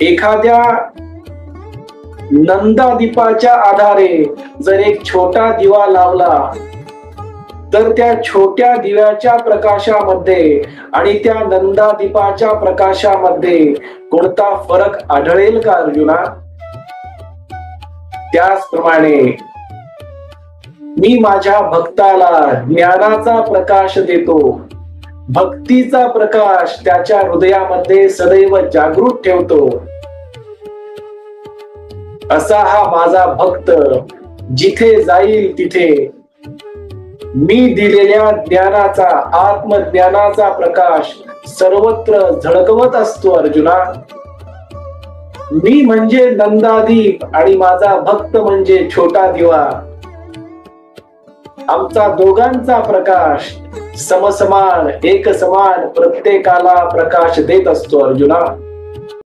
एखाद्या नंदादीपाच्या आधारे जर एक छोटा दिवा लावला तर त्या छोट्या दिव्याच्या प्रकाशामध्ये आणि त्या नंदादीपाच्या प्रकाशामध्ये कोणता फरक आढळेल का अर्जुना? त्याचप्रमाणे मी माझ्या भक्ताला ज्ञानाचा प्रकाश देतो, भक्तीचा प्रकाश त्याच्या हृदयामध्ये सदैव जागृत ठेवतो. असा हा माझा भक्त जिथे जाईल तिथे मी दिलेल्या ज्ञानाचा, आत्मज्ञानाचा प्रकाश सर्वत्र झळकवत असतो अर्जुना. मी म्हणजे नंदादीप आणि माझा भक्त म्हणजे छोटा दिवा. आमचा दोघांचा प्रकाश समसमान, एकसमान प्रत्येकाला प्रकाश देत असतो अर्जुना.